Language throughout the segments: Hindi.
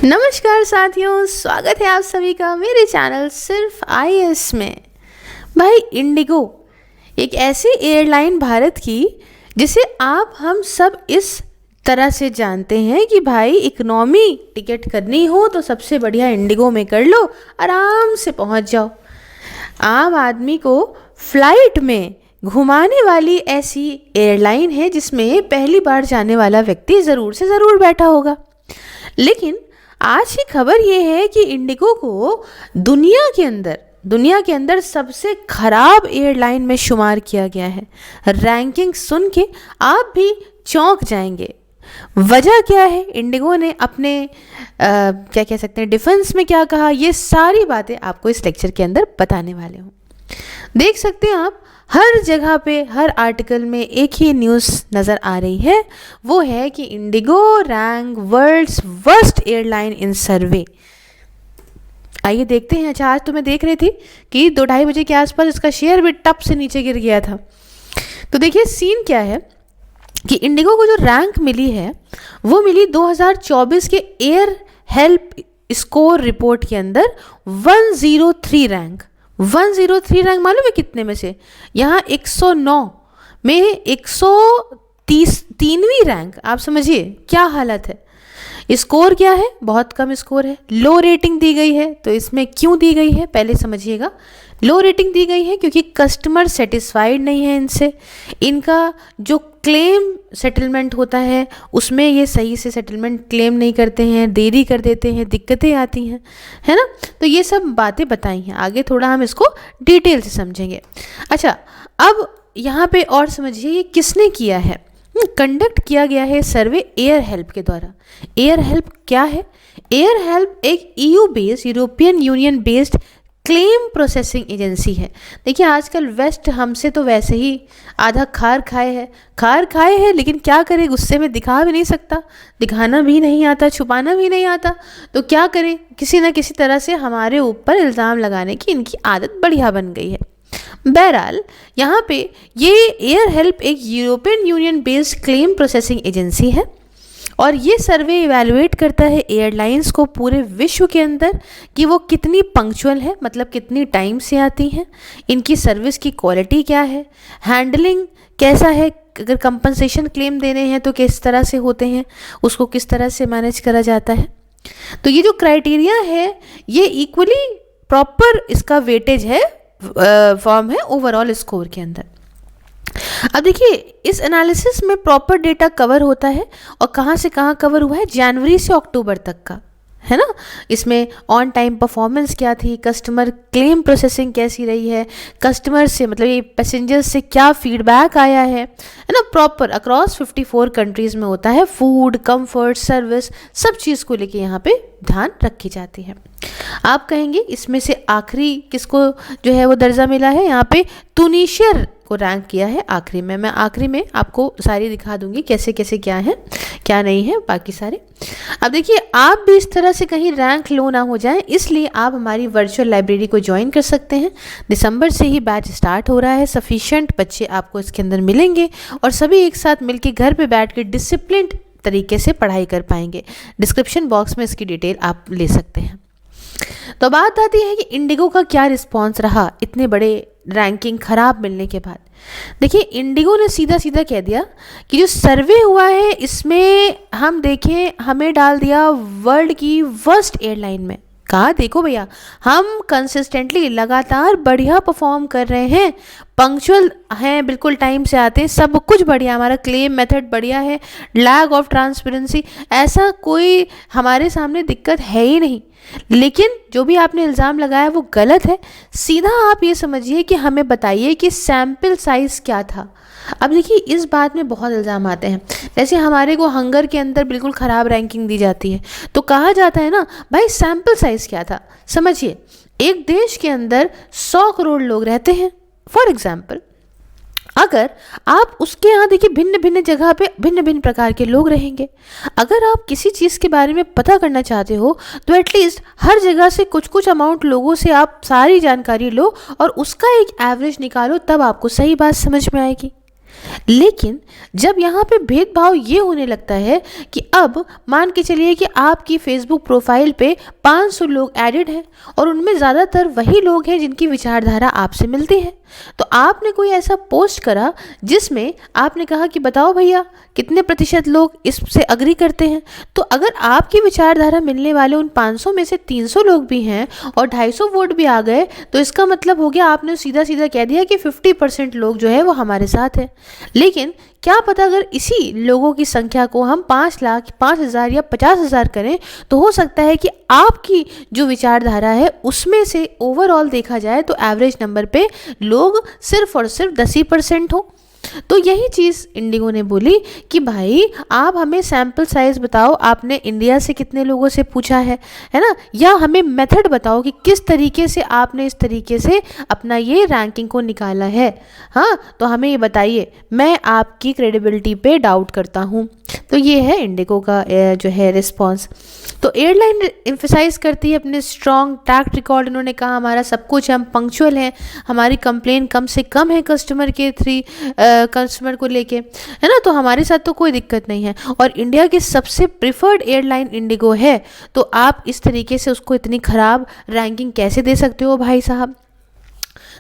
नमस्कार साथियों, स्वागत है आप सभी का मेरे चैनल सिर्फ आईएएस में। भाई, इंडिगो एक ऐसी एयरलाइन भारत की जिसे आप हम सब इस तरह से जानते हैं कि भाई इकोनॉमी टिकट करनी हो तो सबसे बढ़िया इंडिगो में कर लो, आराम से पहुंच जाओ। आम आदमी को फ्लाइट में घुमाने वाली ऐसी एयरलाइन है जिसमें पहली बार जाने वाला व्यक्ति ज़रूर से ज़रूर बैठा होगा। लेकिन आज की खबर ये है कि इंडिगो को दुनिया के अंदर सबसे खराब एयरलाइन में शुमार किया गया है। रैंकिंग सुन के आप भी चौंक जाएंगे। वजह क्या है, इंडिगो ने अपने क्या कह सकते हैं डिफेंस में क्या कहा, ये सारी बातें आपको इस लेक्चर के अंदर बताने वाले हूँ। देख सकते हैं आप हर जगह पे हर आर्टिकल में एक ही न्यूज़ नज़र आ रही है, वो है कि IndiGo rank world's worst airline in survey. आइए देखते हैं। अच्छा, आज तो मैं देख रही थी कि 2-2:30 बजे के आसपास इसका शेयर भी टप से नीचे गिर गया था। तो देखिए सीन क्या है कि इंडिगो को जो रैंक मिली है वो मिली 2024 के एयर हेल्प स्कोर रिपोर्ट के अंदर 103 रैंक। 103 रैंक मालूम है कितने में से? यहाँ 109 में 133वीं रैंक। आप समझिए क्या हालत है। स्कोर क्या है? बहुत कम स्कोर है। लो रेटिंग दी गई है। तो इसमें क्यों दी गई है पहले समझिएगा। लो रेटिंग दी गई है क्योंकि कस्टमर सेटिस्फाइड नहीं है इनसे। इनका जो क्लेम सेटलमेंट होता है उसमें ये सही से सेटलमेंट क्लेम नहीं करते हैं, देरी कर देते हैं, दिक्कतें आती हैं, है ना। तो ये सब बातें बताई हैं, आगे थोड़ा हम इसको डिटेल से समझेंगे। अच्छा, अब यहाँ पे और समझिए ये किसने किया है। कंडक्ट किया गया है सर्वे एयर हेल्प के द्वारा। एयर हेल्प क्या है? एयर हेल्प एक EU based, European union based claim processing agency है। देखिए आजकल वेस्ट हमसे तो वैसे ही आधा खार खाए है, लेकिन क्या करे, गुस्से में दिखा भी नहीं सकता, दिखाना भी नहीं आता, छुपाना भी नहीं आता। तो क्या करें, किसी न किसी तरह से हमारे ऊपर इल्ज़ाम लगाने की इनकी आदत बढ़िया बन गई है। बहरहाल यहाँ पे ये एयर हेल्प एक European union based claim processing agency है और ये सर्वे इवैल्यूएट करता है एयरलाइंस को पूरे विश्व के अंदर कि वो कितनी पंक्चुअल है, मतलब कितनी टाइम से आती हैं, इनकी सर्विस की क्वालिटी क्या है, हैंडलिंग कैसा है, अगर कंपनसेशन क्लेम देने हैं तो किस तरह से होते हैं, उसको किस तरह से मैनेज करा जाता है। तो ये जो क्राइटेरिया है ये इक्वली प्रॉपर इसका वेटेज है, फॉर्म है ओवरऑल स्कोर के अंदर। अब देखिए इस एनालिसिस में प्रॉपर डेटा कवर होता है और कहाँ से कहाँ कवर हुआ है, जनवरी से अक्टूबर तक का, है ना। इसमें ऑन टाइम परफॉर्मेंस क्या थी, कस्टमर क्लेम प्रोसेसिंग कैसी रही है, कस्टमर से मतलब ये पैसेंजर्स से क्या फीडबैक आया है ना। प्रॉपर अक्रॉस 54 कंट्रीज़ में होता है। फूड, कंफर्ट, सर्विस सब चीज़ को लेके यहाँ पे ध्यान रखी जाती है। आप कहेंगे इसमें से आखिरी किसको जो है वो दर्जा मिला है? यहाँ पे तुनिशिया को रैंक किया है आखिरी में। मैं आखिरी में आपको सारी दिखा दूंगी कैसे कैसे क्या है क्या नहीं है बाकी सारे। अब देखिए आप भी इस तरह से कहीं रैंक लो ना हो जाए, इसलिए आप हमारी वर्चुअल लाइब्रेरी को ज्वाइन कर सकते हैं। दिसंबर से ही बैच स्टार्ट हो रहा है। सफिशिएंट बच्चे आपको इसके अंदर मिलेंगे और सभी एक साथ मिलकर घर पे बैठ के डिसिप्लिन तरीके से पढ़ाई कर पाएंगे। डिस्क्रिप्शन बॉक्स में इसकी डिटेल आप ले सकते हैं। तो बात आती है कि इंडिगो का क्या रिस्पांस रहा इतने बड़े रैंकिंग खराब मिलने के बाद। देखिए इंडिगो ने सीधा सीधा कह दिया कि जो सर्वे हुआ है इसमें हम देखें हमें डाल दिया वर्ल्ड की वर्स्ट एयरलाइन में। कहा देखो भैया हम कंसिस्टेंटली लगातार बढ़िया परफॉर्म कर रहे हैं, पंक्चुअल हैं, बिल्कुल टाइम से आते हैं, सब कुछ बढ़िया, हमारा क्लेम मेथड बढ़िया है, लैग ऑफ ट्रांसपेरेंसी, ऐसा कोई हमारे सामने दिक्कत है ही नहीं। लेकिन जो भी आपने इल्ज़ाम लगाया वो गलत है। सीधा आप ये समझिए कि हमें बताइए कि सैम्पल साइज़ क्या था। अब देखिए इस बात में बहुत इल्ज़ाम आते हैं, जैसे हमारे को हंगर के अंदर बिल्कुल ख़राब रैंकिंग दी जाती है तो कहा जाता है ना भाई सैम्पल साइज़ क्या था। समझिए एक देश के अंदर 100 करोड़ लोग रहते हैं फॉर एग्जाम्पल, अगर आप उसके यहाँ देखिए भिन्न भिन्न जगह पे भिन्न भिन्न प्रकार के लोग रहेंगे। अगर आप किसी चीज़ के बारे में पता करना चाहते हो तो एटलीस्ट हर जगह से कुछ कुछ अमाउंट लोगों से आप सारी जानकारी लो और उसका एक एवरेज निकालो, तब आपको सही बात समझ में आएगी। लेकिन जब यहाँ पे भेदभाव ये होने लगता है कि अब मान के चलिए कि आपकी फेसबुक प्रोफाइल पे 500 लोग एडिड हैं और उनमें ज़्यादातर वही लोग हैं जिनकी विचारधारा आपसे मिलती है, तो आपने कोई ऐसा पोस्ट करा जिसमें आपने कहा कि बताओ भैया कितने प्रतिशत लोग इससे अग्री करते हैं। तो अगर आपकी विचारधारा मिलने वाले उन 500 में से 300 लोग भी हैं और 250 वोट भी आ गए, तो इसका मतलब हो गया आपने सीधा सीधा कह दिया कि 50% लोग जो है वो हमारे साथ हैं। लेकिन क्या पता अगर इसी लोगों की संख्या को हम 5 लाख, 5,000 या 50,000 करें, तो हो सकता है कि आपकी जो विचारधारा है उसमें से ओवरऑल देखा जाए तो एवरेज नंबर पे लोग सिर्फ और सिर्फ 10% हो। तो यही चीज़ इंडिगो ने बोली कि भाई आप हमें सैम्पल साइज़ बताओ, आपने इंडिया से कितने लोगों से पूछा है ना, या हमें मेथड बताओ कि किस तरीके से आपने इस तरीके से अपना ये रैंकिंग को निकाला है। हाँ, तो हमें ये बताइए, मैं आपकी क्रेडिबिलिटी पे डाउट करता हूँ। तो ये है इंडिगो का जो है रिस्पॉन्स। तो एयरलाइन एम्फेसाइज करती है अपने स्ट्रॉन्ग ट्रैक रिकॉर्ड। उन्होंने कहा हमारा सब कुछ, हम पंक्चुअल हैं, हमारी कंप्लेन कम से कम है कस्टमर को लेके, है ना, तो हमारे साथ तो कोई दिक्कत नहीं है। और इंडिया की सबसे प्रिफर्ड एयरलाइन इंडिगो है, तो आप इस तरीके से उसको इतनी ख़राब रैंकिंग कैसे दे सकते हो भाई साहब।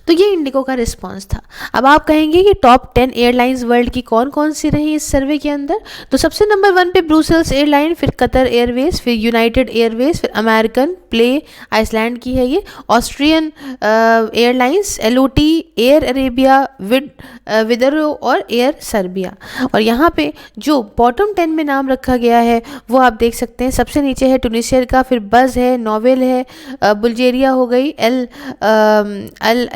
तो ये इंडिगो का रिस्पांस था। अब आप कहेंगे कि टॉप 10 एयरलाइंस वर्ल्ड की कौन कौन सी रही इस सर्वे के अंदर, तो सबसे नंबर 1 पे ब्रुसेल्स एयरलाइन, फिर कतर एयरवेज, फिर यूनाइटेड एयरवेज, फिर अमेरिकन, प्ले आइसलैंड की है ये, Austrian Airlines, LOT, Air Arabia, Wideroe और एयर सर्बिया। और यहाँ पे जो बॉटम 10 में नाम रखा गया है वो आप देख सकते हैं। सबसे नीचे है टूनिशिया का, फिर बज़ है, नोवेल है, बुल्गेरिया हो गई, अल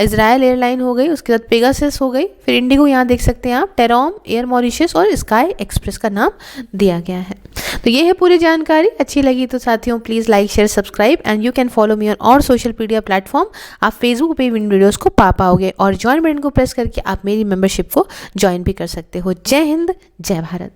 इजराइल एयरलाइन हो गई, उसके बाद पेगासस हो गई, फिर इंडिगो यहाँ देख सकते हैं आप, टेरोम, एयर मॉरिशस और स्काई एक्सप्रेस का नाम दिया गया है। तो ये है पूरी जानकारी। अच्छी लगी तो साथियों please like, share, subscribe and you can follow me on और सोशल मीडिया प्लेटफॉर्म। आप फेसबुक पे इन वीडियोज़ को पा पाओगे और ज्वाइन बटन को प्रेस करके आप मेरी मेंबरशिप को ज्वाइन भी कर सकते हो। जय हिंद, जय भारत।